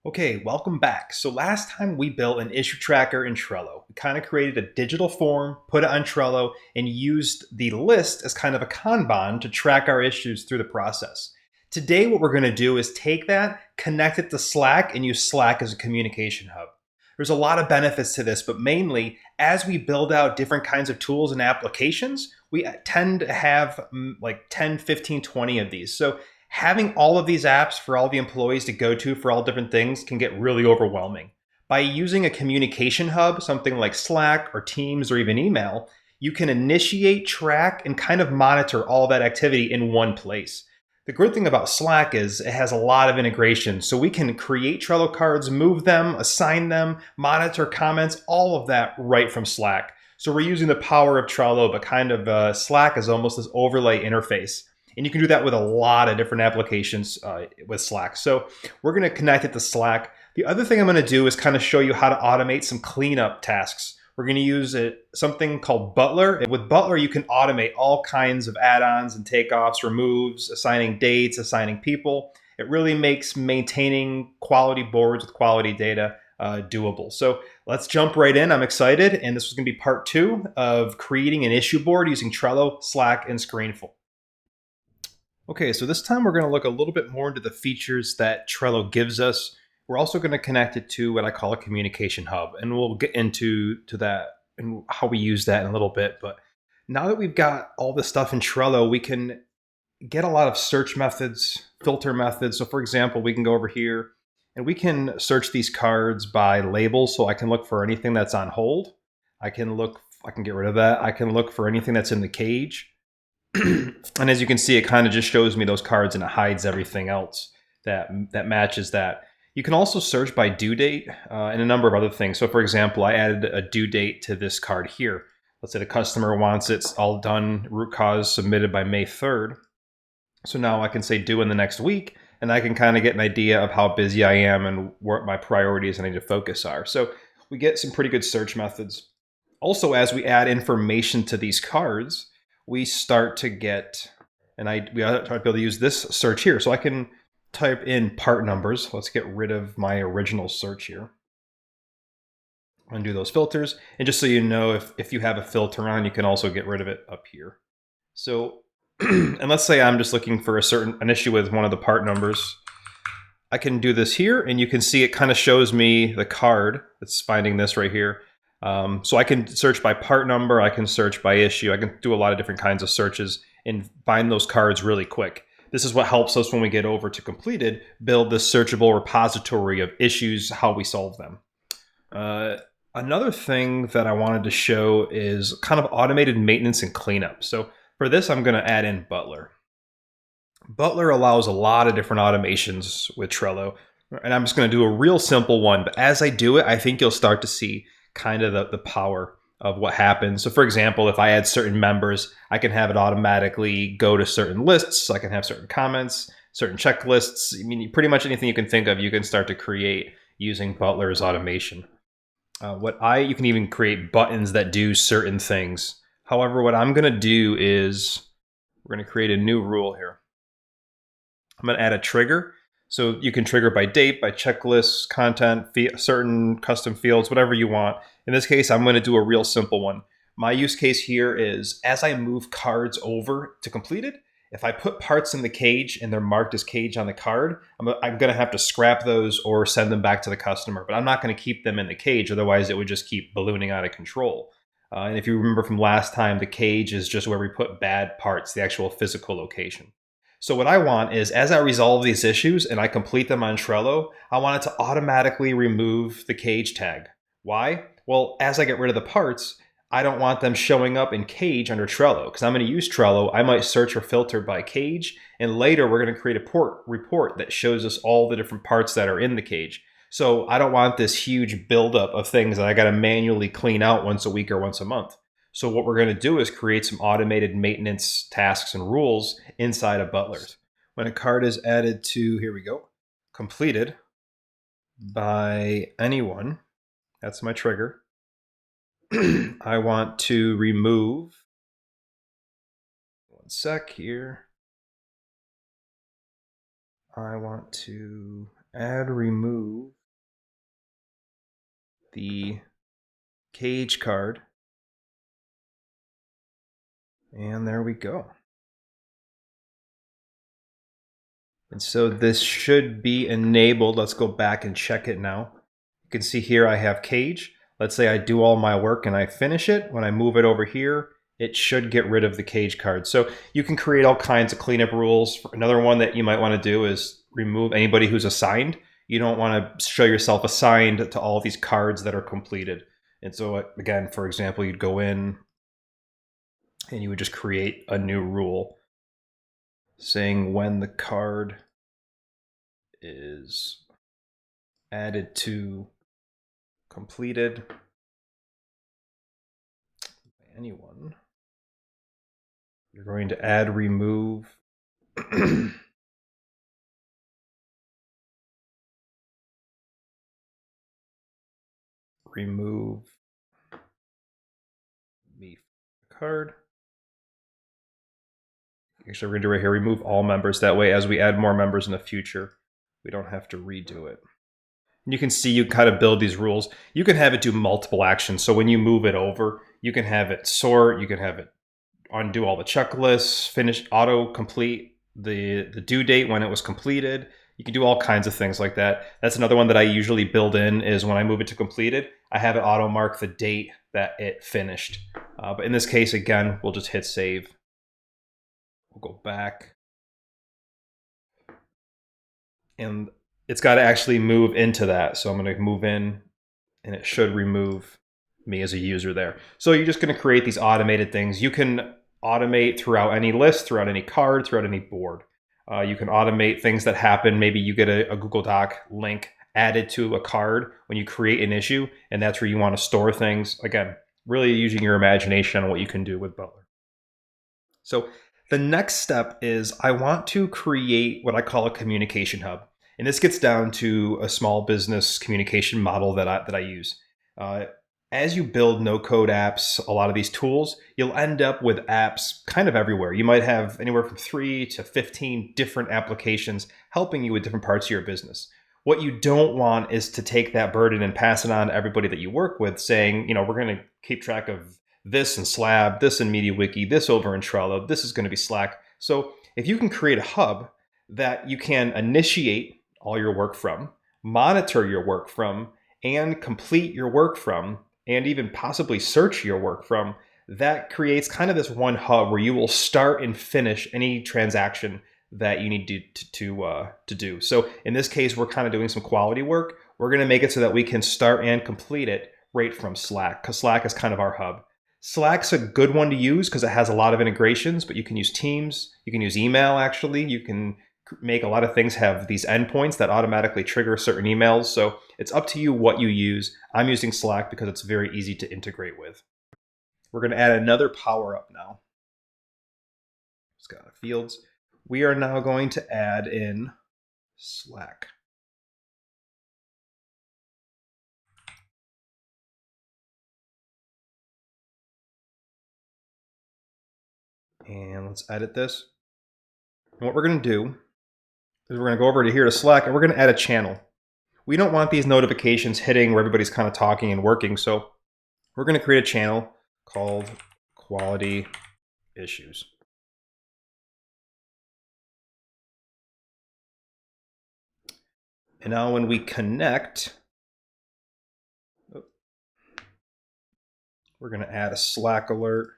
Okay, welcome back. So last time we built an issue tracker in Trello. We kind of created a digital form, put it on Trello, and used the list as kind of a Kanban to track our issues through the process. Today, what we're going to do is take that, connect it to Slack, and use Slack as a communication hub. There's a lot of benefits to this, but mainly as we build out different kinds of tools and applications, we tend to have like 10, 15, 20 of these. So having all of these apps for all the employees to go to for all different things can get really overwhelming. By using a communication hub, something like Slack or Teams or even email, you can initiate, track, and kind of monitor all that activity in one place. The great thing about Slack is it has a lot of integration, so we can create Trello cards, move them, assign them, monitor comments, all of that right from Slack. So we're using the power of Trello, but kind of Slack is almost this overlay interface. And you can do that with a lot of different applications with Slack. So we're going to connect it to Slack. The other thing I'm going to do is kind of show you how to automate some cleanup tasks. We're going to use something called Butler. With Butler, you can automate all kinds of add-ons and takeoffs, removes, assigning dates, assigning people. It really makes maintaining quality boards with quality data doable. So let's jump right in. I'm excited. And this is going to be part 2 of creating an issue board using Trello, Slack, and Screenful. Okay, so this time we're going to look a little bit more into the features that Trello gives us. We're also going to connect it to what I call a communication hub, and we'll get into that and how we use that in a little bit. But now that we've got all this stuff in Trello, we can get a lot of search methods, filter methods. So for example, we can go over here and we can search these cards by labels. So I can look for anything that's on hold. I can get rid of that. I can look for anything that's in the cage. And as you can see, it kind of just shows me those cards and it hides everything else that matches that. You can also search by due date and a number of other things. So for example, I added a due date to this card here. Let's say the customer wants it's all done, root cause submitted by May 3rd. So now I can say due in the next week, and I can kind of get an idea of how busy I am and what my priorities I need to focus are. So we get some pretty good search methods. Also, as we add information to these cards, we start to get, we ought to be able to use this search here. So I can type in part numbers. Let's get rid of my original search here. Undo those filters. And just so you know, if you have a filter on, you can also get rid of it up here. So, and let's say I'm just looking for an issue with one of the part numbers. I can do this here, and you can see it kind of shows me the card that's finding this right here. So I can search by part number, I can search by issue, I can do a lot of different kinds of searches and find those cards really quick. This is what helps us when we get over to completed, build this searchable repository of issues, how we solve them. Another thing that I wanted to show is kind of automated maintenance and cleanup. So for this, I'm going to add in Butler. Butler allows a lot of different automations with Trello, and I'm just going to do a real simple one. But as I do it, I think you'll start to see kind of the power of what happens. So for example, if I add certain members, I can have it automatically go to certain lists. I can have certain comments, certain checklists. I mean, pretty much anything you can think of, you can start to create using Butler's automation. You can even create buttons that do certain things. However, what I'm going to do is we're going to create a new rule here. I'm going to add a trigger. So you can trigger by date, by checklists, content, certain custom fields, whatever you want. In this case, I'm going to do a real simple one. My use case here is as I move cards over to completed, if I put parts in the cage and they're marked as cage on the card, I'm going to have to scrap those or send them back to the customer. But I'm not going to keep them in the cage. Otherwise, it would just keep ballooning out of control. And if you remember from last time, the cage is just where we put bad parts, the actual physical location. So what I want is as I resolve these issues and I complete them on Trello, I want it to automatically remove the cage tag. Why? Well, as I get rid of the parts, I don't want them showing up in cage under Trello because I'm going to use Trello. I might search or filter by cage, and later we're going to create a report that shows us all the different parts that are in the cage. So I don't want this huge buildup of things that I got to manually clean out once a week or once a month. So what we're going to do is create some automated maintenance tasks and rules inside of Butler. When a card is added to, here we go, completed by anyone, that's my trigger. I want to remove, one sec here. I want to add remove the cage card. And there we go. And so this should be enabled. Let's go back and check it now. You can see here I have cage. Let's say I do all my work and I finish it. When I move it over here, it should get rid of the cage card. So you can create all kinds of cleanup rules. Another one that you might want to do is remove anybody who's assigned. You don't want to show yourself assigned to all of these cards that are completed. And so again, for example, you'd go in and you would just create a new rule saying when the card is added to completed anyone, you're going to add remove remove me card. Actually, we're going to do right here, remove all members. That way, as we add more members in the future, we don't have to redo it. And you can see you kind of build these rules. You can have it do multiple actions. So when you move it over, you can have it sort, you can have it undo all the checklists, finish, auto complete the due date when it was completed. You can do all kinds of things like that. That's another one that I usually build in is when I move it to completed, I have it auto mark the date that it finished. But in this case, again, we'll just hit save. We'll go back. And it's got to actually move into that. So I'm going to move in and it should remove me as a user there. So you're just going to create these automated things. You can automate throughout any list, throughout any card, throughout any board. You can automate things that happen. Maybe you get a Google Doc link added to a card when you create an issue, and that's where you want to store things. Again, really using your imagination on what you can do with Butler. So the next step is I want to create what I call a communication hub. And this gets down to a small business communication model that I use. As you build no-code apps, a lot of these tools, you'll end up with apps kind of everywhere. You might have anywhere from 3 to 15 different applications helping you with different parts of your business. What you don't want is to take that burden and pass it on to everybody that you work with saying, we're going to keep track of this in Slab, this in MediaWiki, this over in Trello, this is going to be Slack. So if you can create a hub that you can initiate all your work from, monitor your work from, and complete your work from, and even possibly search your work from, that creates kind of this one hub where you will start and finish any transaction that you need to do. So in this case, we're kind of doing some quality work. We're going to make it so that we can start and complete it right from Slack, because Slack is kind of our hub. Slack's a good one to use because it has a lot of integrations, but you can use Teams, you can use email actually, you can make a lot of things have these endpoints that automatically trigger certain emails. So it's up to you what you use. I'm using Slack because it's very easy to integrate with. We're going to add another power up now. It's got fields. We are now going to add in Slack. And let's edit this. And what we're going to do is we're going to go over to here to Slack and we're going to add a channel. We don't want these notifications hitting where everybody's kind of talking and working. So we're going to create a channel called Quality Issues. And now when we connect, we're going to add a Slack alert.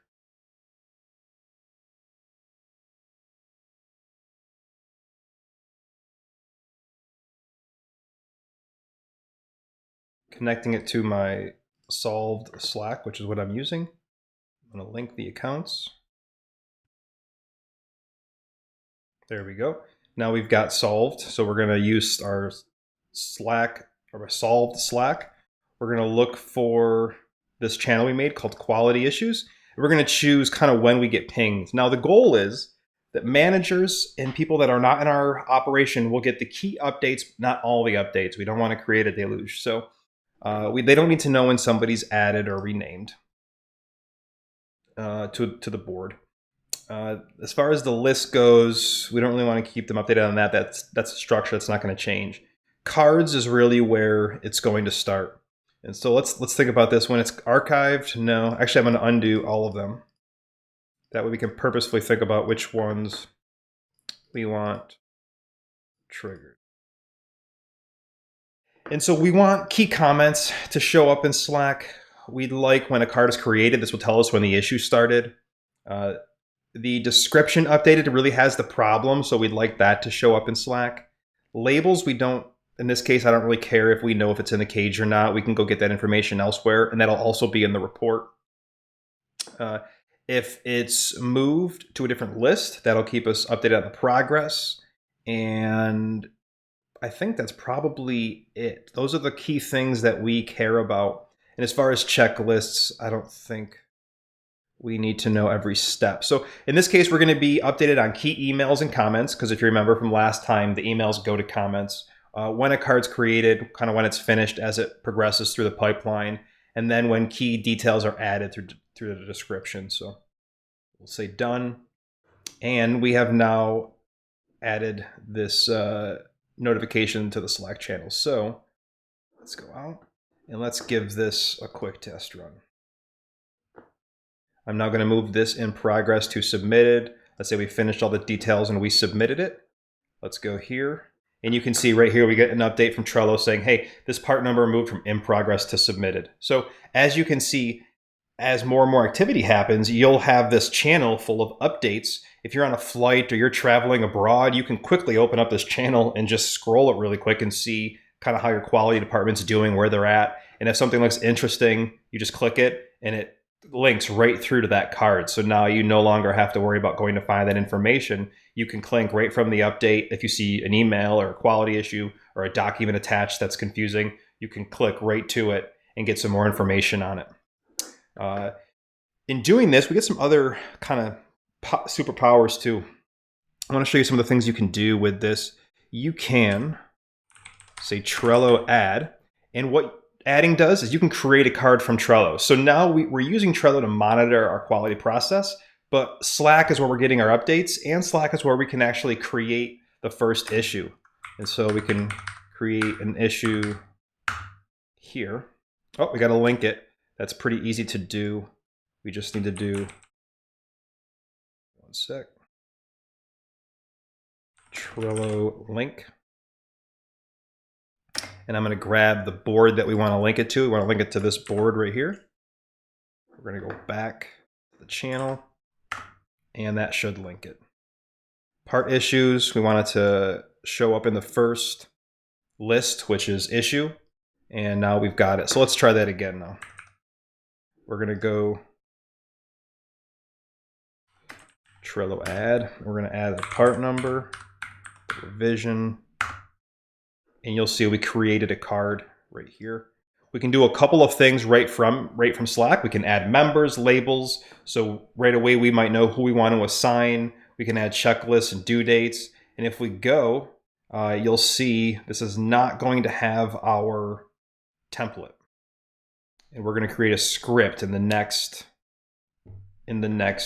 Connecting it to my solved Slack, which is what I'm using. I'm going to link the accounts. There we go. Now we've got solved. So we're going to use our Slack or a solved Slack. We're going to look for this channel we made called Quality Issues. We're going to choose kind of when we get pinged. Now the goal is that managers and people that are not in our operation will get the key updates, not all the updates. We don't want to create a deluge. So they don't need to know when somebody's added or renamed to the board. As far as the list goes, we don't really want to keep them updated on that. That's a structure that's not going to change. Cards is really where it's going to start. And so let's think about this. When it's archived, no. Actually, I'm going to undo all of them. That way we can purposefully think about which ones we want triggered. And so we want key comments to show up in Slack. We'd like when a card is created, this will tell us when the issue started. The description updated really has the problem, so we'd like that to show up in Slack. Labels, we don't, in this case, I don't really care if we know if it's in the cage or not. We can go get that information elsewhere, and that'll also be in the report. If it's moved to a different list, that'll keep us updated on the progress. And I think that's probably it. Those are the key things that we care about. And as far as checklists, I don't think we need to know every step. So in this case, we're going to be updated on key emails and comments, because if you remember from last time, the emails go to comments. When a card's created, kind of when it's finished as it progresses through the pipeline, and then when key details are added through the description. So we'll say done. And we have now added this notification to the Slack channel. So let's go out and let's give this a quick test run. I'm now going to move this in progress to submitted. Let's say we finished all the details and we submitted it. Let's go here. And you can see right here, we get an update from Trello saying, hey, this part number moved from in progress to submitted. So as you can see, as more and more activity happens, you'll have this channel full of updates. If you're on a flight or you're traveling abroad, you can quickly open up this channel and just scroll it really quick and see kind of how your quality department's doing, where they're at. And if something looks interesting, you just click it and it links right through to that card. So now you no longer have to worry about going to find that information. You can click right from the update. If you see an email or a quality issue or a document attached that's confusing, you can click right to it and get some more information on it. In doing this, we get some other kind of superpowers too. I want to show you some of the things you can do with this. You can say Trello add, and what adding does is you can create a card from Trello. So now we're using Trello to monitor our quality process, but Slack is where we're getting our updates, and Slack is where we can actually create the first issue. And so we can create an issue here. Oh, we got to link it. That's pretty easy to do. We just need to do, one sec, Trello link. And I'm going to grab the board that we want to link it to. We want to link it to this board right here. We're going to go back to the channel, and that should link it. Part issues, we want it to show up in the first list, which is issue. And now we've got it. So let's try that again now. We're going to go Trello add. We're going to add a part number, revision, and you'll see we created a card right here. We can do a couple of things right from Slack. We can add members, labels. So right away we might know who we want to assign. We can add checklists and due dates. And if we go, you'll see this is not going to have our template. And we're going to create a script in the next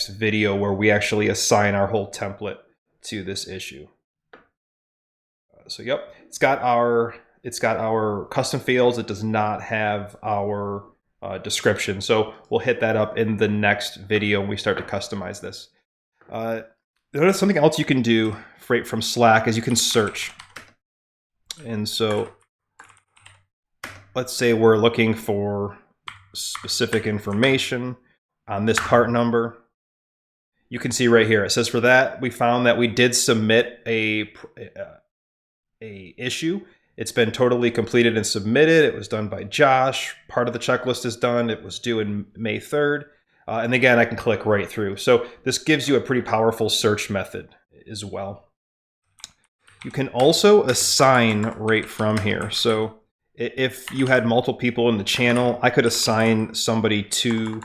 video where we actually assign our whole template to this issue. So yep, it's got our custom fields. It does not have our description. So we'll hit that up in the next video when we start to customize this. There's something else you can do right from Slack is you can search. And so let's say we're looking for specific information on this part number. You can see right here, it says for that, we found that we did submit a issue. It's been totally completed and submitted. It was done by Josh. Part of the checklist is done. It was due in May 3rd. And again, I can click right through. So this gives you a pretty powerful search method as well. You can also assign right from here. So if you had multiple people in the channel, I could assign somebody to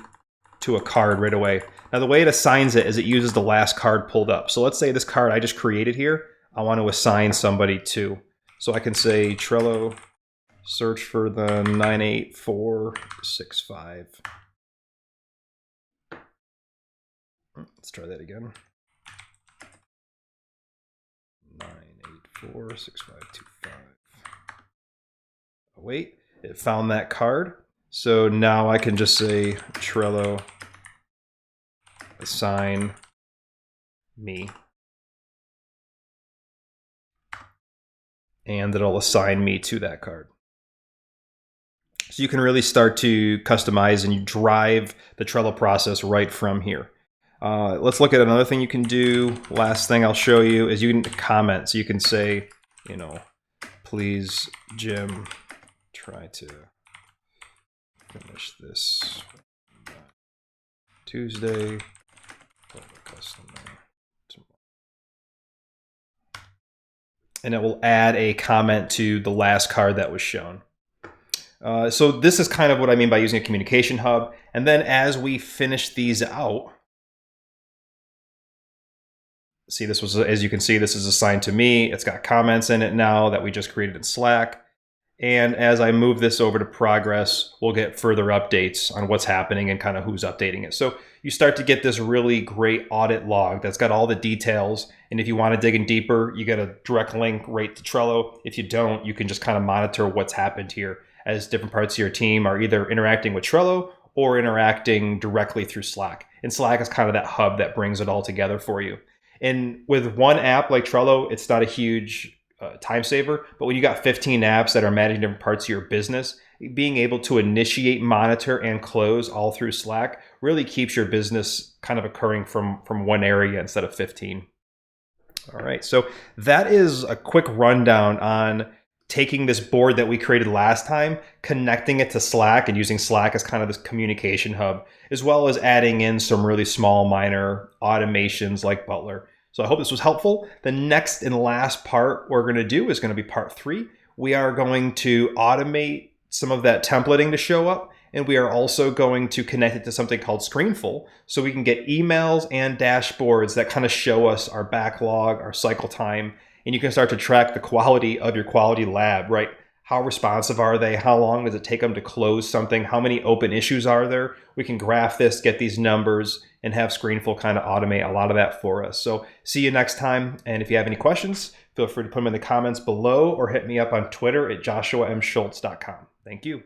a card right away. Now the way it assigns it is it uses the last card pulled up. So let's say this card I just created here, I want to assign somebody to. So I can say Trello search for the 98465. Let's try that again. 9846525. Oh, wait, it found that card. So now I can just say Trello assign me. And it'll assign me to that card. So you can really start to customize and you drive the Trello process right from here. Let's look at another thing you can do. Last thing I'll show you is you can comment. So you can say, you know, please, Jim, try to finish this Tuesday. And it will add a comment to the last card that was shown. So this is kind of what I mean by using a communication hub. And then as we finish these out, see, this was, as you can see, this is assigned to me. It's got comments in it now that we just created in Slack. And as I move this over to progress, we'll get further updates on what's happening and kind of who's updating it. So you start to get this really great audit log that's got all the details. And if you want to dig in deeper, you get a direct link right to Trello. If you don't, you can just kind of monitor what's happened here as different parts of your team are either interacting with Trello or interacting directly through Slack. And Slack is kind of that hub that brings it all together for you. And with one app like Trello, it's not a huge time saver, but when you got 15 apps that are managing different parts of your business, being able to initiate, monitor, and close all through Slack really keeps your business kind of occurring from one area instead of 15. All right, so that is a quick rundown on taking this board that we created last time, connecting it to Slack and using Slack as kind of this communication hub, as well as adding in some really small minor automations like Butler. So I hope this was helpful. The next and last part we're going to do is going to be part 3. We are going to automate some of that templating to show up, and we are also going to connect it to something called Screenful so we can get emails and dashboards that kind of show us our backlog, our cycle time, and you can start to track the quality of your quality lab, right? How responsive are they? How long does it take them to close something? How many open issues are there? We can graph this, get these numbers, and have Screenful kind of automate a lot of that for us. So see you next time. And if you have any questions, feel free to put them in the comments below or hit me up on Twitter at joshuamschultz.com. Thank you.